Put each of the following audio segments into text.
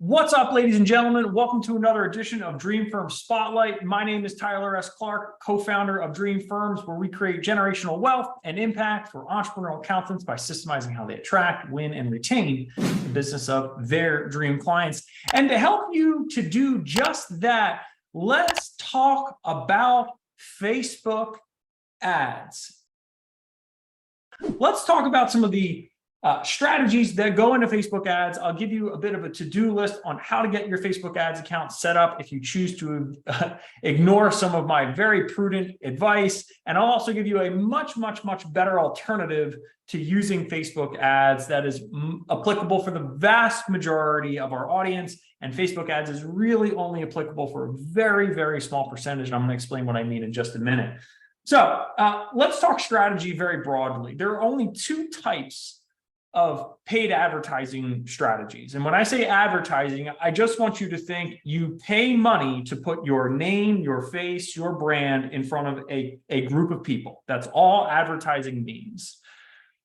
What's up, ladies and gentlemen? Welcome to another edition of Dream Firm Spotlight. My name is Tyler S. Clark, co-founder of Dream Firms, where we create generational wealth and impact for entrepreneurial accountants by systemizing how they attract, win, and retain the business of their dream clients. And to help you to do just that, let's talk about Facebook ads. Let's talk about some of the strategies that go into Facebook ads. I'll give you a bit of a to-do list on how to get your Facebook ads account set up if you choose to ignore some of my very prudent advice. And I'll also give you a much better alternative to using Facebook ads that is applicable for the vast majority of our audience. And Facebook ads is really only applicable for a very small percentage. And I'm going to explain what I mean in just a minute. So let's talk strategy very broadly. There are only two types of paid advertising strategies. And when I say advertising, I just want you to think you pay money to put your name, your face, your brand in front of a group of people. That's all advertising means.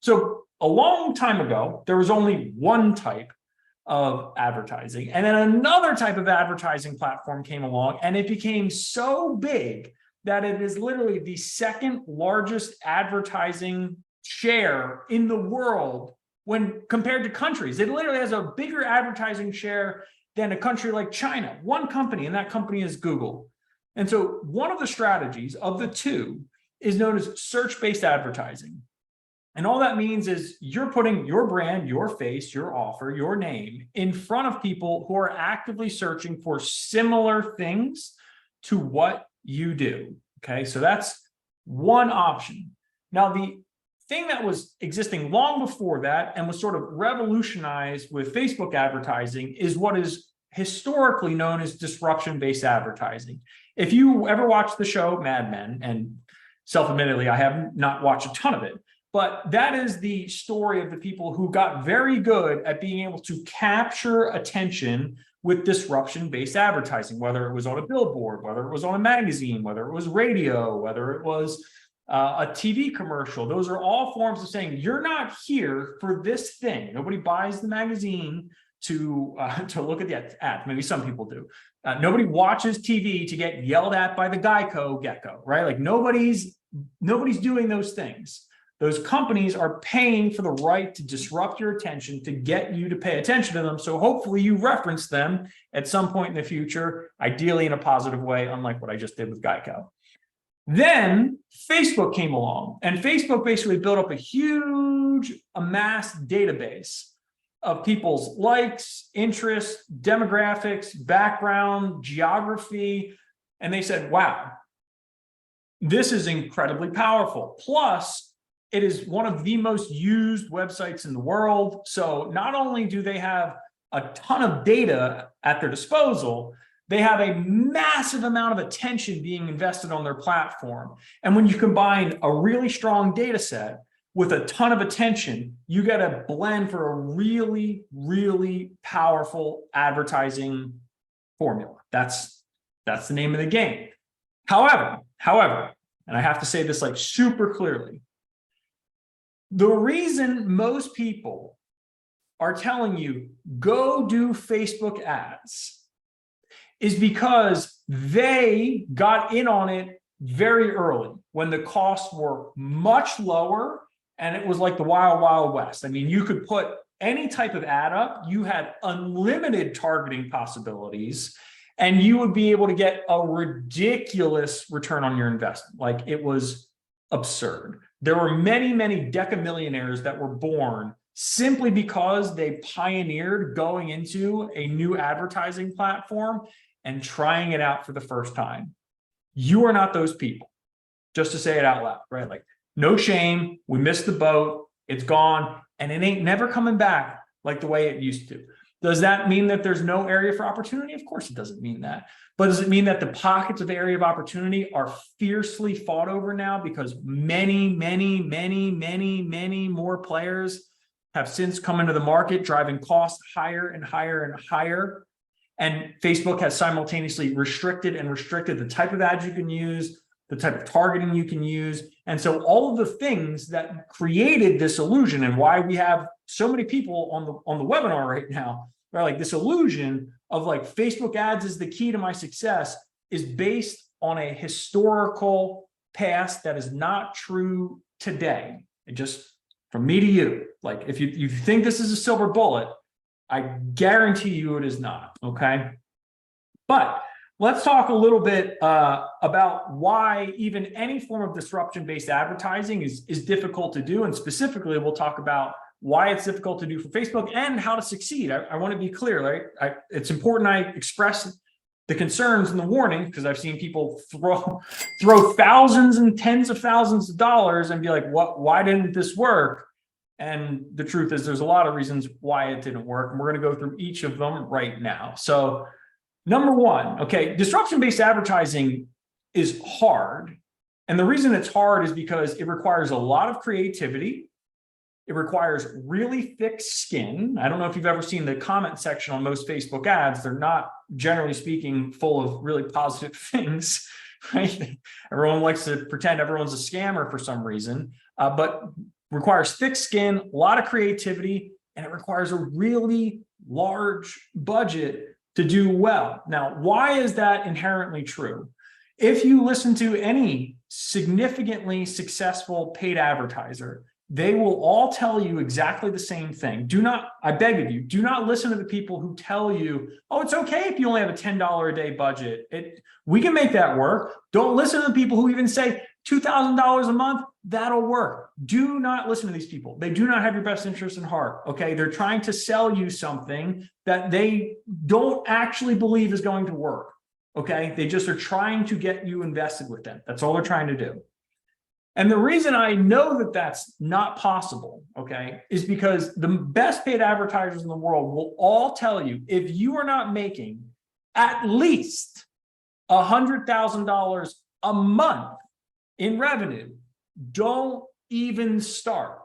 So a long time ago, there was only one type of advertising. And then another type of advertising platform came along, and it became so big that it is literally the second largest advertising share in the world when compared to countries. It literally has a bigger advertising share than a country like China. One company, and that company is Google. And so one of the strategies of the two is known as search-based advertising. And all that means is you're putting your brand, your face, your offer, your name in front of people who are actively searching for similar things to what you do. Okay, so that's one option. Now, the thing that was existing long before that and was sort of revolutionized with Facebook advertising is what is historically known as disruption-based advertising. If you ever watched the show Mad Men, and self-admittedly, I have not watched a ton of it, but that is the story of the people who got very good at being able to capture attention with disruption-based advertising, whether it was on a billboard, whether it was on a magazine, whether it was radio, whether it was a TV commercial. Those are all forms of saying you're not here for this thing. Nobody buys the magazine to look at the ad. Maybe some people do. Nobody watches TV to get yelled at by the Geico gecko, right? Like nobody's doing those things. Those companies are paying for the right to disrupt your attention, to get you to pay attention to them. So hopefully you reference them at some point in the future, ideally in a positive way, unlike what I just did with Geico. Then Facebook came along, and Facebook basically built up a huge amassed database of people's likes, interests, demographics, background, geography. And they said, wow, this is incredibly powerful. Plus, it is one of the most used websites in the world. So not only do they have a ton of data at their disposal, they have a massive amount of attention being invested on their platform. And when you combine a really strong data set with a ton of attention, you get a blend for a really powerful advertising formula. That's the name of the game. However, and I have to say this like super clearly, the reason most people are telling you go do Facebook ads is because they got in on it very early when the costs were much lower and it was like the wild west. I mean, you could put any type of ad up, you had unlimited targeting possibilities, and you would be able to get a ridiculous return on your investment. Like, it was absurd. There were many decamillionaires that were born simply because they pioneered going into a new advertising platform and trying it out for the first time. You are not those people, just to say it out loud, right? Like, no shame, we missed the boat, it's gone, and it ain't never coming back like the way it used to. Does that mean that there's no area for opportunity? Of course it doesn't mean that. But does it mean that the pockets of area of opportunity are fiercely fought over now because many more players have since come into the market, driving costs higher and higher? And Facebook has simultaneously restricted the type of ads you can use, the type of targeting you can use. And so all of the things that created this illusion, and why we have so many people on the webinar right now, right? Like this illusion of like Facebook ads is the key to my success is based on a historical past that is not true today. It just, from me to you, like if you think this is a silver bullet, I guarantee you it is not, okay? But let's talk a little bit about why even any form of disruption-based advertising is difficult to do. And specifically, we'll talk about why it's difficult to do for Facebook and how to succeed. I want to be clear, right? It's important I express the concerns and the warning, because I've seen people throw thousands and tens of thousands of dollars and be like, why didn't this work? And the truth is there's a lot of reasons why it didn't work. And we're going to go through each of them right now. So number one, okay, disruption-based advertising is hard. And the reason it's hard is because it requires a lot of creativity. It requires really thick skin. I don't know if you've ever seen the comment section on most Facebook ads. They're not, generally speaking, full of really positive things, right? Everyone likes to pretend everyone's a scammer for some reason, but requires thick skin, a lot of creativity, and it requires a really large budget to do well. Now, why is that inherently true? If you listen to any significantly successful paid advertiser, they will all tell you exactly the same thing. Do not, I beg of you, do not listen to the people who tell you, oh, it's okay if you only have a $10 a day budget. We can make that work. Don't listen to the people who even say $2,000 a month, that'll work. Do not listen to these people. They do not have your best interest in heart, okay? They're trying to sell you something that they don't actually believe is going to work, okay? They just are trying to get you invested with them. That's all they're trying to do. And the reason I know that that's not possible, okay, is because the best paid advertisers in the world will all tell you, if you are not making at least $100,000 a month in revenue, don't even start.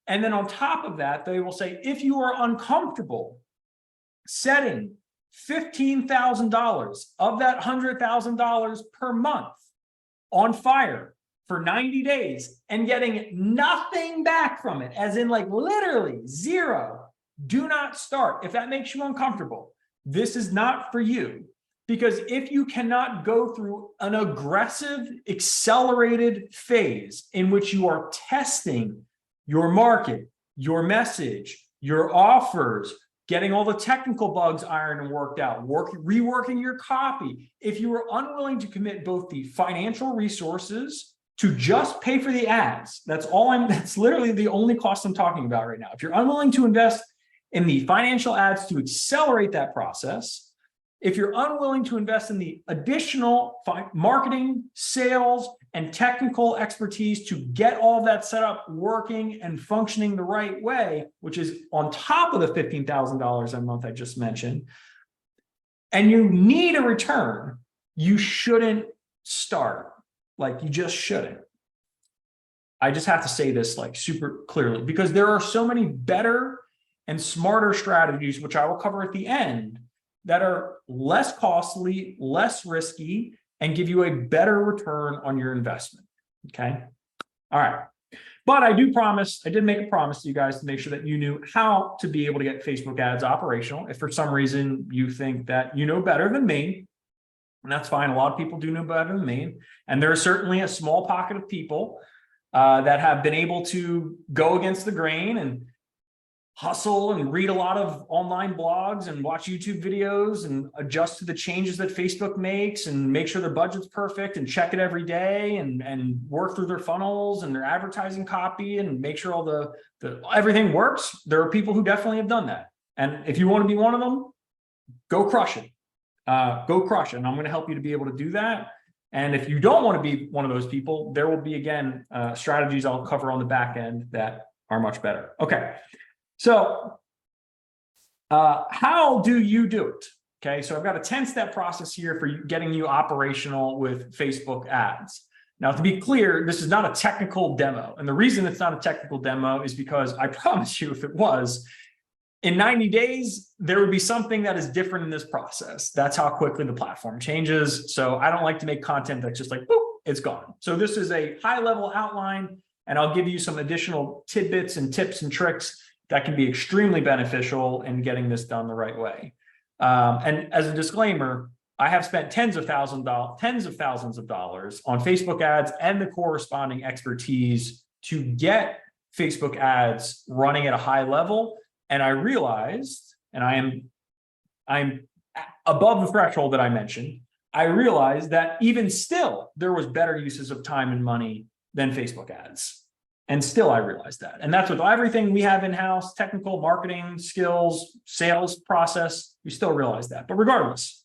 And then on top of that, they will say, if you are uncomfortable setting $15,000 of that $100,000 per month on fire for 90 days and getting nothing back from it, as in like literally zero, do not start. If that makes you uncomfortable, this is not for you. Because if you cannot go through an aggressive, accelerated phase in which you are testing your market, your message, your offers, getting all the technical bugs ironed and worked out, reworking your copy, if you are unwilling to commit both the financial resources to just pay for the ads, that's literally the only cost I'm talking about right now. If you're unwilling to invest in the financial ads to accelerate that process, if you're unwilling to invest in the additional marketing, sales, and technical expertise to get all of that set up working and functioning the right way, which is on top of the $15,000 a month I just mentioned, and you need a return, you shouldn't start. Like, you just shouldn't. I just have to say this like super clearly, because there are so many better and smarter strategies, which I will cover at the end, that are less costly, less risky, and give you a better return on your investment. Okay. All right. But I did make a promise to you guys to make sure that you knew how to be able to get Facebook ads operational. If for some reason you think that you know better than me, and that's fine. A lot of people do know better than me. And there is certainly a small pocket of people that have been able to go against the grain and hustle and read a lot of online blogs and watch YouTube videos and adjust to the changes that Facebook makes and make sure their budget's perfect and check it every day and work through their funnels and their advertising copy and make sure all the everything works. There are people who definitely have done that. And if you want to be one of them, go crush it. Go crush it. And I'm going to help you to be able to do that. And if you don't want to be one of those people, there will be, again, strategies I'll cover on the back end that are much better. Okay. So how do you do it? Okay. So I've got a 10-step process here for getting you operational with Facebook ads. Now, to be clear, this is not a technical demo. And the reason it's not a technical demo is because I promise you, if it was, in 90 days, there would be something that is different in this process. That's how quickly the platform changes. So I don't like to make content that's just like, boop, it's gone. So this is a high-level outline, and I'll give you some additional tidbits and tips and tricks that can be extremely beneficial in getting this done the right way. And as a disclaimer, I have spent tens of thousands of dollars on Facebook ads and the corresponding expertise to get Facebook ads running at a high level. And I realized, and I'm above the threshold that I mentioned, I realized that even still, there was better uses of time and money than Facebook ads. And still, I realized that. And that's with everything we have in-house, technical, marketing, skills, sales process, we still realize that. But regardless,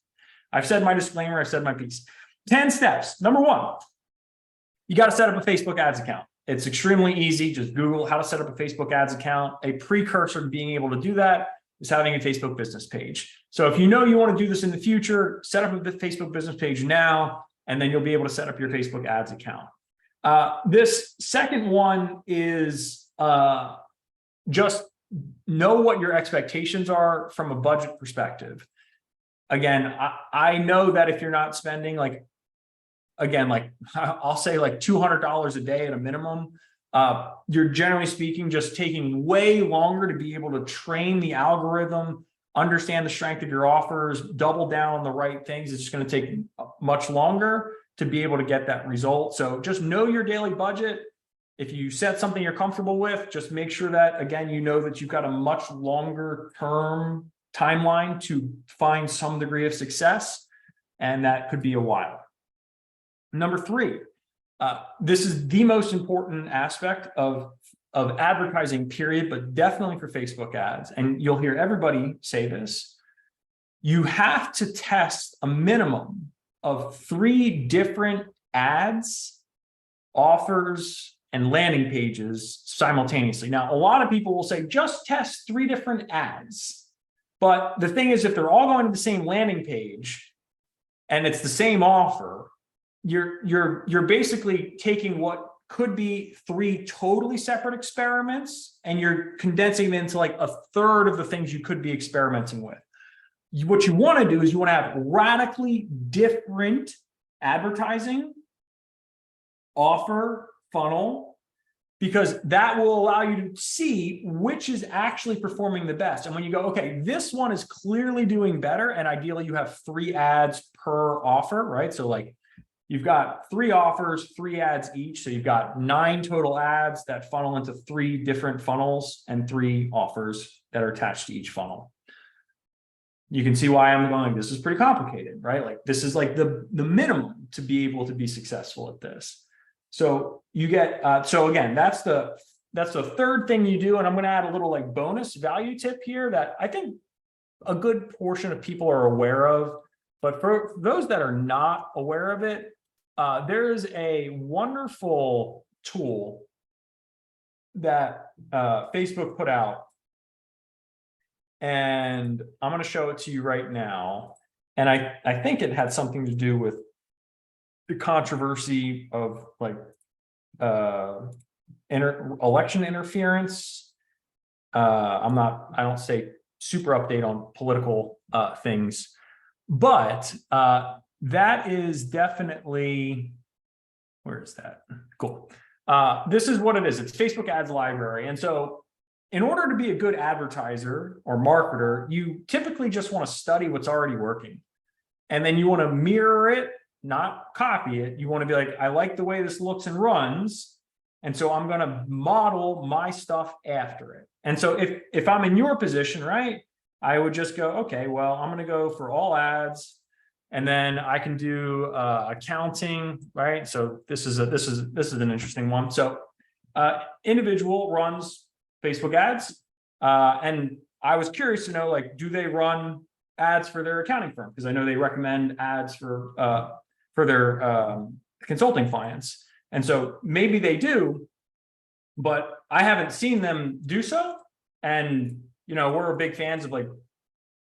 I've said my disclaimer, I've said my piece. 10 steps. Number one, you got to set up a Facebook ads account. It's extremely easy. Just Google how to set up a Facebook ads account. A precursor to being able to do that is having a Facebook business page. So if you know you want to do this in the future, set up a Facebook business page now, and then you'll be able to set up your Facebook ads account. This second one is just know what your expectations are from a budget perspective. Again, I know that if you're not spending I'll say like $200 a day at a minimum, you're generally speaking just taking way longer to be able to train the algorithm, understand the strength of your offers, double down on the right things. It's just going to take much longer to be able to get that result. So just know your daily budget. If you set something you're comfortable with, just make sure that, again, you know that you've got a much longer term timeline to find some degree of success, and that could be a while. Number three, this is the most important aspect of advertising, period, but definitely for Facebook ads. And you'll hear everybody say this. You have to test a minimum of 3 different ads, offers, and landing pages simultaneously. Now, a lot of people will say, just test 3 different ads. But the thing is, if they're all going to the same landing page and it's the same offer, you're basically taking what could be 3 totally separate experiments and you're condensing them into like a third of the things you could be experimenting with. What you want to do is you want to have radically different advertising, offer, funnel, because that will allow you to see which is actually performing the best. And when you go, okay, this one is clearly doing better, and ideally you have 3 ads per offer, right? So like you've got 3 offers, 3 ads each. So you've got 9 total ads that funnel into 3 different funnels and 3 offers that are attached to each funnel. You can see why I'm going, this is pretty complicated, right? Like this is like the minimum to be able to be successful at this. So you get, so again, that's the third thing you do. And I'm going to add a little like bonus value tip here that I think a good portion of people are aware of, but for those that are not aware of it, there is a wonderful tool that Facebook put out. And I'm going to show it to you right now. And I think it had something to do with the controversy of like election interference. I don't say super update on political things, but that is definitely, where is that? Cool. This is what it is. It's Facebook Ads Library. And so in order to be a good advertiser or marketer, you typically just want to study what's already working. And then you want to mirror it, not copy it. You want to be like, I like the way this looks and runs. And so I'm going to model my stuff after it. And so if I'm in your position, right, I would just go, okay, well, I'm going to go for all ads. And then I can do accounting, right? So this is an interesting one. So individual runs Facebook ads. And I was curious to know, like, do they run ads for their accounting firm? Because I know they recommend ads for their consulting clients. And so maybe they do, but I haven't seen them do so. And, you know, we're big fans of like,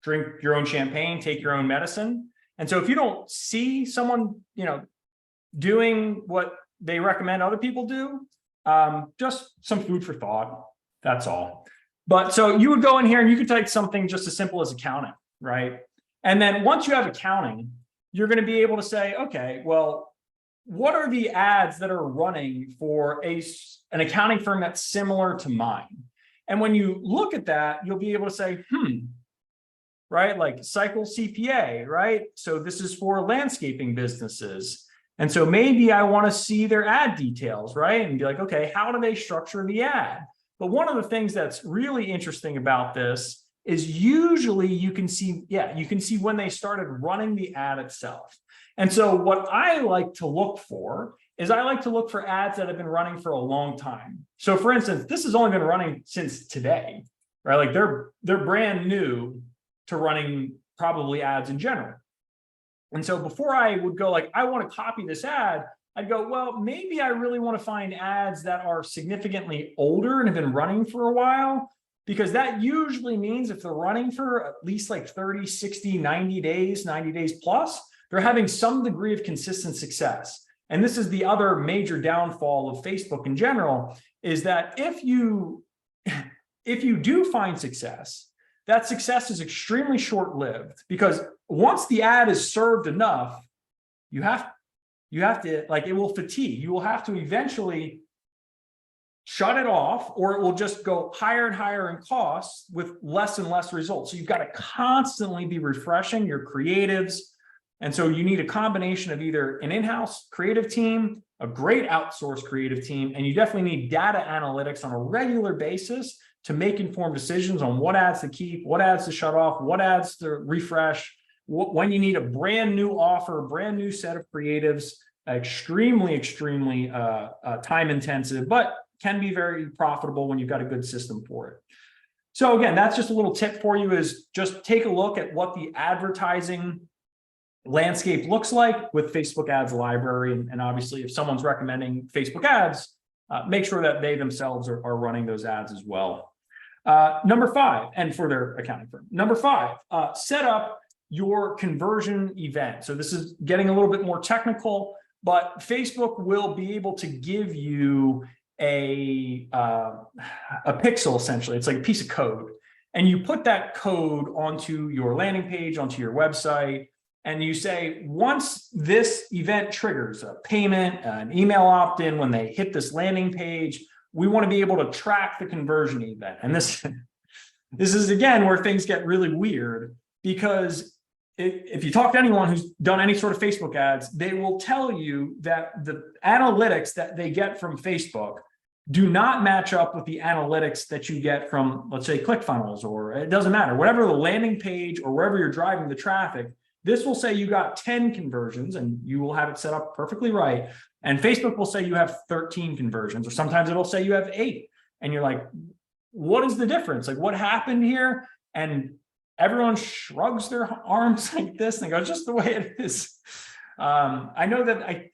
drink your own champagne, take your own medicine. And so if you don't see someone, you know, doing what they recommend other people do, just some food for thought. That's all. But so you would go in here and you could type something just as simple as accounting, right? And then once you have accounting, you're going to be able to say, okay, well, what are the ads that are running for an accounting firm that's similar to mine? And when you look at that, you'll be able to say, right? Like cycle CPA, right? So this is for landscaping businesses. And so maybe I want to see their ad details, right? And be like, okay, how do they structure the ad? But one of the things that's really interesting about this is usually you can see when they started running the ad itself. And so what I like to look for is I like to look for ads that have been running for a long time. So for instance, this has only been running since today, right? Like they're brand new to running probably ads in general. And so before I would go like, I want to copy this ad, I'd go, well, maybe I really want to find ads that are significantly older and have been running for a while, because that usually means if they're running for at least like 30, 60, 90 days plus, they're having some degree of consistent success. And this is the other major downfall of Facebook in general, is that if you do find success, that success is extremely short-lived, because once the ad is served enough, you have to, like, it will fatigue. You will have to eventually shut it off, or it will just go higher and higher in costs with less and less results. So you've got to constantly be refreshing your creatives. And so you need a combination of either an in-house creative team, a great outsourced creative team, and you definitely need data analytics on a regular basis to make informed decisions on what ads to keep, what ads to shut off, what ads to refresh, when you need a brand new offer, a brand new set of creatives, extremely time intensive, but can be very profitable when you've got a good system for it. So again, that's just a little tip for you, is just take a look at what the advertising landscape looks like with Facebook ads library. And obviously, if someone's recommending Facebook ads, make sure that they themselves are running those ads as well. Number 5, and for their accounting firm. Number 5, set up your conversion event. So this is getting a little bit more technical, but Facebook will be able to give you a pixel, essentially. It's like a piece of code. And you put that code onto your landing page, onto your website, and you say, once this event triggers a payment, an email opt-in, when they hit this landing page, we want to be able to track the conversion event. And this is, again, where things get really weird, because if you talk to anyone who's done any sort of Facebook ads, they will tell you that the analytics that they get from Facebook do not match up with the analytics that you get from, let's say, ClickFunnels, or it doesn't matter, whatever the landing page or wherever you're driving the traffic. This will say you got 10 conversions, and you will have it set up perfectly right. And Facebook will say you have 13 conversions, or sometimes it'll say you have 8. And you're like, what is the difference? Like, what happened here? And everyone shrugs their arms like this and goes, just the way it is. I know that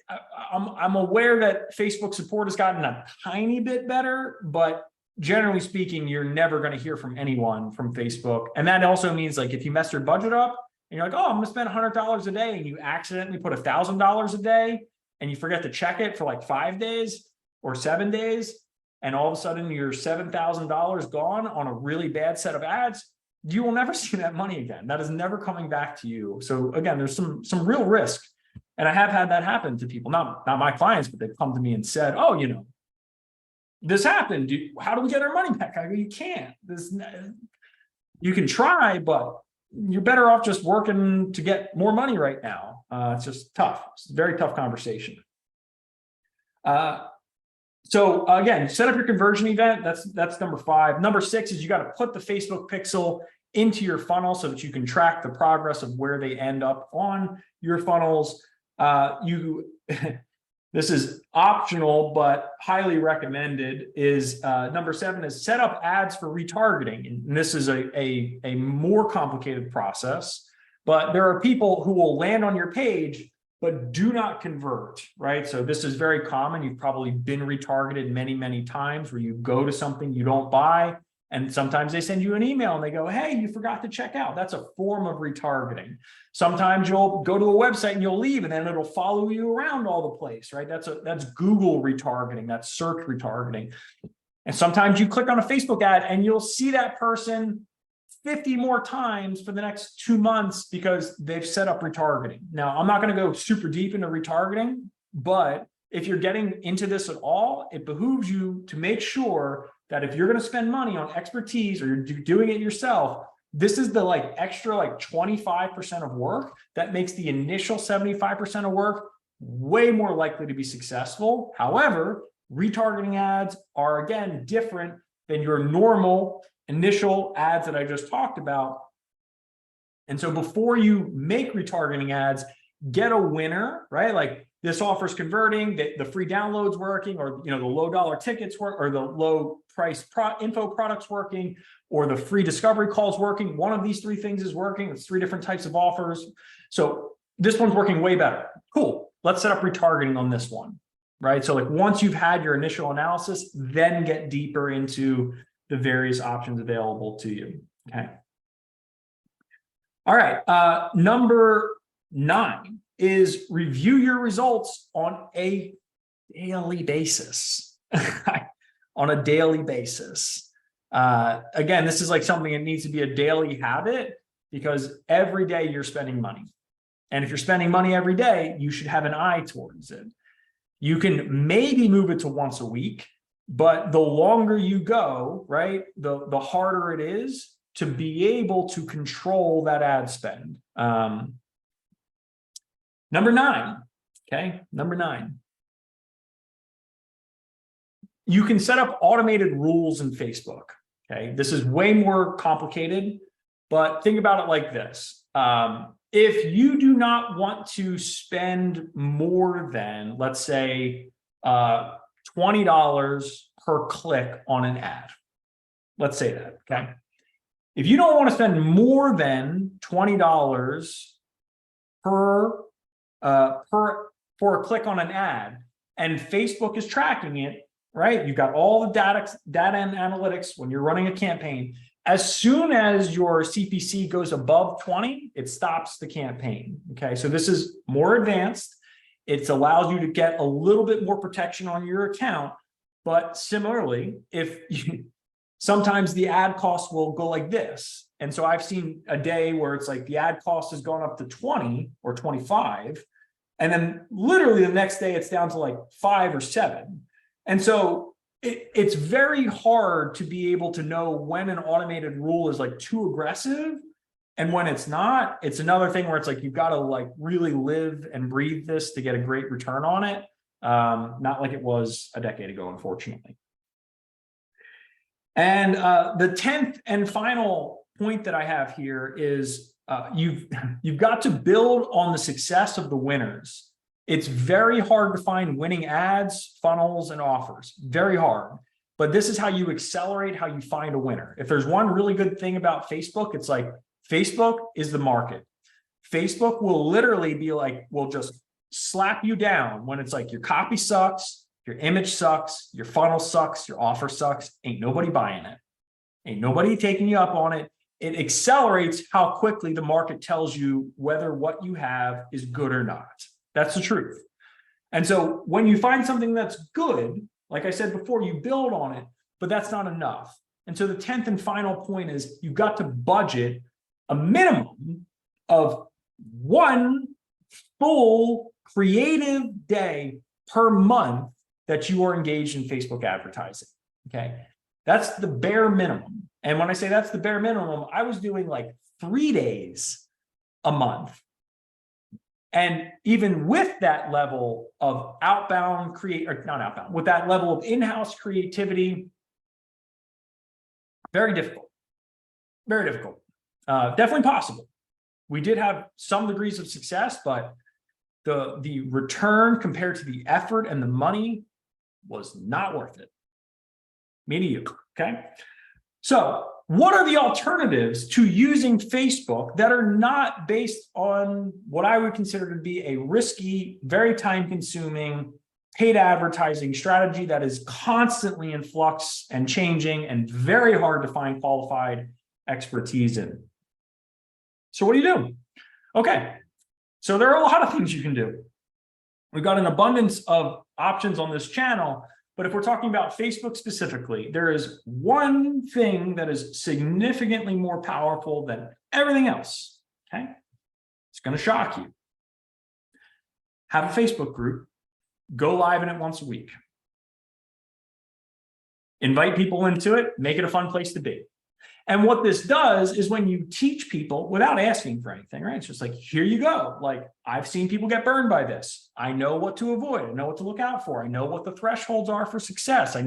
I'm aware that Facebook support has gotten a tiny bit better, but generally speaking, you're never going to hear from anyone from Facebook. And that also means, like, if you mess your budget up, and you're like, oh, I'm going to spend $100 a day, and you accidentally put $1,000 a day, and you forget to check it for like 5 days or 7 days, and all of a sudden your $7,000 gone on a really bad set of ads, you will never see that money again. That is never coming back to you. So again, there's some real risk. And I have had that happen to people, not my clients, but they've come to me and said, oh, this happened. How do we get our money back? I go, you can't. You can try, but you're better off just working to get more money right now. It's just tough. It's a very tough conversation. So again, set up your conversion event. That's number 5. Number 6 is you got to put the Facebook pixel into your funnel so that you can track the progress of where they end up on your funnels. This is optional, but highly recommended, is number 7 is set up ads for retargeting. And this is a more complicated process, but there are people who will land on your page, but do not convert, right? So this is very common. You've probably been retargeted many, many times, where you go to something you don't buy, and sometimes they send you an email and they go, hey, you forgot to check out. That's a form of retargeting. Sometimes you'll go to a website and you'll leave, and then it'll follow you around all the place, right? That's Google retargeting, that's search retargeting. And sometimes you click on a Facebook ad and you'll see that person 50 more times for the next 2 months because they've set up retargeting. Now, I'm not going to go super deep into retargeting, but if you're getting into this at all, it behooves you to make sure that if you're going to spend money on expertise or you're doing it yourself, this is the like extra like 25% of work that makes the initial 75% of work way more likely to be successful. However, retargeting ads are again different than your normal initial ads that I just talked about. And so before you make retargeting ads, get a winner, right? Like this offer's converting, the free downloads working, or the low dollar tickets work, or the low price info products working, or the free discovery calls working. One of these three things is working. It's three different types of offers. So this one's working way better. Cool. Let's set up retargeting on this one, right? So like once you've had your initial analysis, then get deeper into the various options available to you. Okay. All right. Number 9 is review your results on a daily basis. On a daily basis. Again, this is like something that needs to be a daily habit because every day you're spending money. And if you're spending money every day, you should have an eye towards it. You can maybe move it to once a week, but the longer you go, right, the harder it is to be able to control that ad spend. Number 9, okay, number 9. You can set up automated rules in Facebook, okay? This is way more complicated, but think about it like this. If you do not want to spend more than, let's say, $20 per click on an ad, let's say that, okay? If you don't want to spend more than $20 for a click on an ad, and Facebook is tracking it, right? You've got all the data and analytics when you're running a campaign. As soon as your CPC goes above 20, it stops the campaign. Okay, so this is more advanced. It allows you to get a little bit more protection on your account. But similarly, sometimes the ad cost will go like this. And so I've seen a day where it's like the ad cost has gone up to 20 or 25. And then literally the next day it's down to like 5 or 7. And so it's very hard to be able to know when an automated rule is like too aggressive and when it's not. It's another thing where it's like you've got to like really live and breathe this to get a great return on it. Not like it was a decade ago, unfortunately. And the 10th and final point that I have here is you've got to build on the success of the winners. It's very hard to find winning ads, funnels, and offers. Very hard. But this is how you accelerate how you find a winner. If there's one really good thing about Facebook, it's like Facebook is the market. Facebook will literally be like, will just slap you down when it's like your copy sucks, your image sucks, your funnel sucks, your offer sucks. Ain't nobody buying it. Ain't nobody taking you up on it. It accelerates how quickly the market tells you whether what you have is good or not. That's the truth. And so when you find something that's good, like I said before, you build on it, but that's not enough. And so the 10th and final point is you've got to budget a minimum of 1 full creative day per month that you are engaged in Facebook advertising. Okay. That's the bare minimum. And when I say that's the bare minimum, I was doing like 3 days a month. And even with that level of outbound with that level of in-house creativity, very difficult, very difficult. Definitely possible. We did have some degrees of success, but the return compared to the effort and the money was not worth it. Me to you, okay? So what are the alternatives to using Facebook that are not based on what I would consider to be a risky, very time-consuming paid advertising strategy that is constantly in flux and changing and very hard to find qualified expertise in? So what do you do? Okay, so there are a lot of things you can do. We've got an abundance of options on this channel. But if we're talking about Facebook specifically, there is one thing that is significantly more powerful than everything else, okay? It's going to shock you. Have a Facebook group, go live in it once a week. invite people into it, make it a fun place to be. And what this does is when you teach people without asking for anything, right? It's just like, here you go. Like, I've seen people get burned by this. I know what to avoid. I know what to look out for. I know what the thresholds are for success. I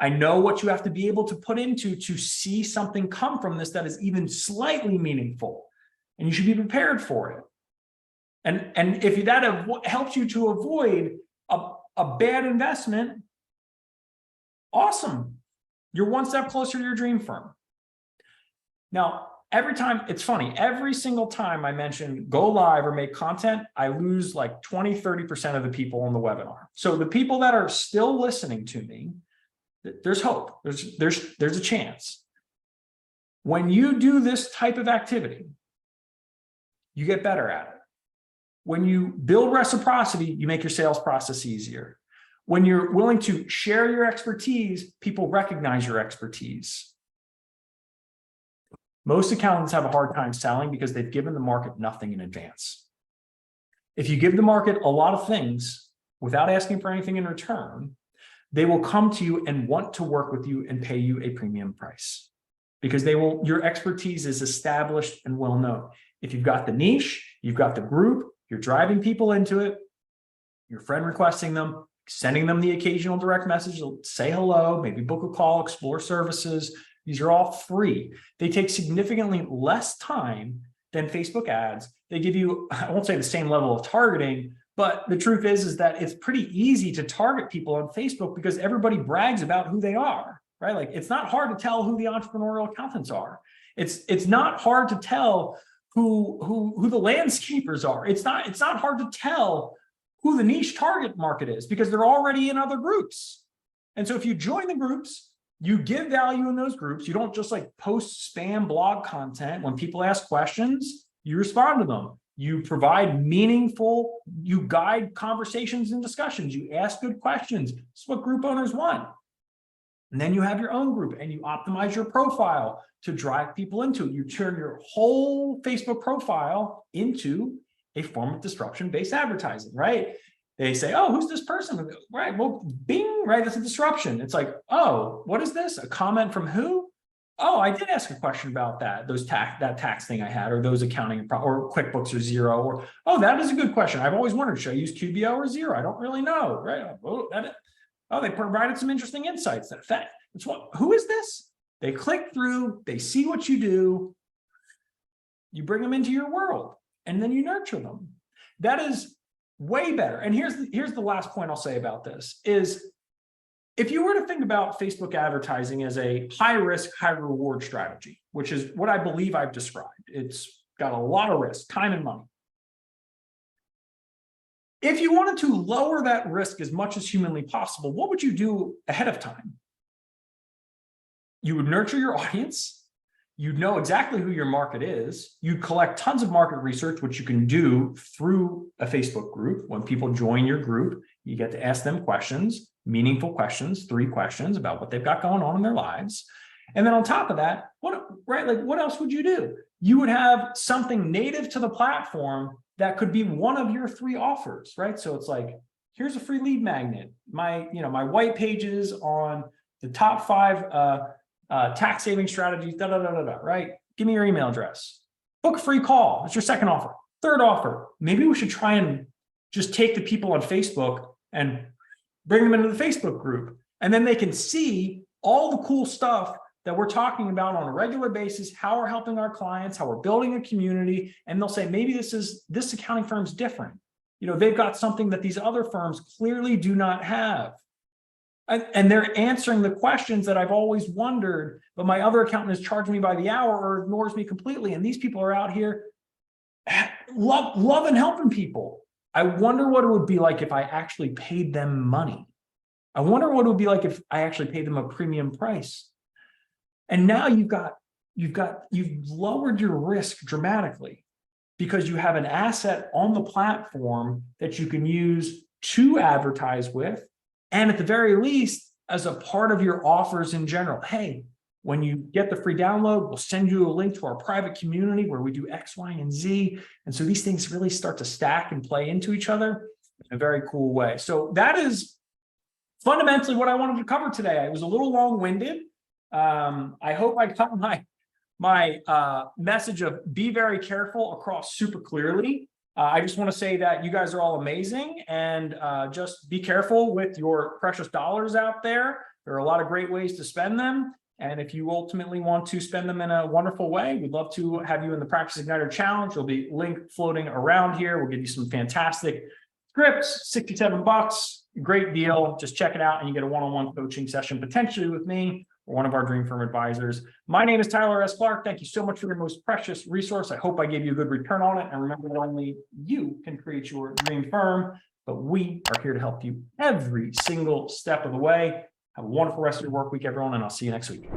know what you have to be able to put into to see something come from this that is even slightly meaningful. And you should be prepared for it. And if that helps you to avoid a bad investment, awesome. You're one step closer to your dream firm. Now, every time, it's funny, every single time I mention go live or make content, I lose like 20, 30% of the people on the webinar. So the people that are still listening to me, there's hope. There's a chance. When you do this type of activity, you get better at it. When you build reciprocity, you make your sales process easier. When you're willing to share your expertise, people recognize your expertise. Most accountants have a hard time selling because they've given the market nothing in advance. If you give the market a lot of things without asking for anything in return, they will come to you and want to work with you and pay you a premium price because your expertise is established and well known. If you've got the niche, you've got the group, you're driving people into it, your friend requesting them, sending them the occasional direct message, say hello, maybe book a call, explore services. These are all free. They take significantly less time than Facebook ads. They give you, I won't say the same level of targeting, but the truth is that it's pretty easy to target people on Facebook because everybody brags about who they are, right? Like, it's not hard to tell who the entrepreneurial accountants are. It's not hard to tell who the landscapers are. It's not hard to tell who the niche target market is because they're already in other groups. And so if you join the groups, you give value in those groups. You don't just like post spam blog content. When people ask questions, you respond to them. You provide meaningful, you guide conversations and discussions. You ask good questions. It's what group owners want. And then you have your own group and you optimize your profile to drive people into it. You turn your whole Facebook profile into a form of disruption-based advertising, right? They say, oh, who's this person? Right, well, bing, right, that's a disruption. It's like, oh, what is this? A comment from who? Oh, I did ask a question about that, that tax thing I had, or those accounting, or QuickBooks or Xero, or, oh, that is a good question. I've always wondered, should I use QBO or Xero? I don't really know, right? Oh, they provided some interesting insights. Who is this? They click through, they see what you do, you bring them into your world, and then you nurture them. That is way better. And here's the last point I'll say about this is, if you were to think about Facebook advertising as a high risk, high reward strategy, which is what I believe I've described, it's got a lot of risk, time and money. If you wanted to lower that risk as much as humanly possible, what would you do ahead of time? You would nurture your audience. You'd know exactly who your market is. You'd collect tons of market research, which you can do through a Facebook group. When people join your group, you get to ask them questions, meaningful questions, 3 questions about what they've got going on in their lives. And then on top of that, what else would you do? You would have something native to the platform that could be one of your 3 offers, right? So it's like, here's a free lead magnet. My white pages on the top 5 tax saving strategies, right? Give me your email address. Book a free call. It's your second offer. Third offer. Maybe we should try and just take the people on Facebook and bring them into the Facebook group. And then they can see all the cool stuff that we're talking about on a regular basis, how we're helping our clients, how we're building a community. And they'll say, maybe this accounting firm's different. They've got something that these other firms clearly do not have. And they're answering the questions that I've always wondered, but my other accountant is charging me by the hour or ignores me completely. And these people are out here loving helping people. I wonder what it would be like if I actually paid them money. I wonder what it would be like if I actually paid them a premium price. And now you've lowered your risk dramatically because you have an asset on the platform that you can use to advertise with. And at the very least, as a part of your offers in general, hey, when you get the free download, we'll send you a link to our private community where we do X, Y, and Z. And so these things really start to stack and play into each other in a very cool way. So that is fundamentally what I wanted to cover today. I was a little long-winded. I hope I got my message of be very careful across super clearly. I just want to say that you guys are all amazing, and just be careful with your precious dollars out there. There are a lot of great ways to spend them. And if you ultimately want to spend them in a wonderful way, we'd love to have you in the Practice Igniter Challenge. There'll be a link floating around here. We'll give you some fantastic scripts, $67, great deal. Just check it out and you get a one-on-one coaching session, potentially with me or one of our Dream Firm advisors. My name is Tyler S. Clark. Thank you so much for your most precious resource. I hope I gave you a good return on it. And remember that only you can create your dream firm, but we are here to help you every single step of the way. Have a wonderful rest of your work week, everyone, and I'll see you next week.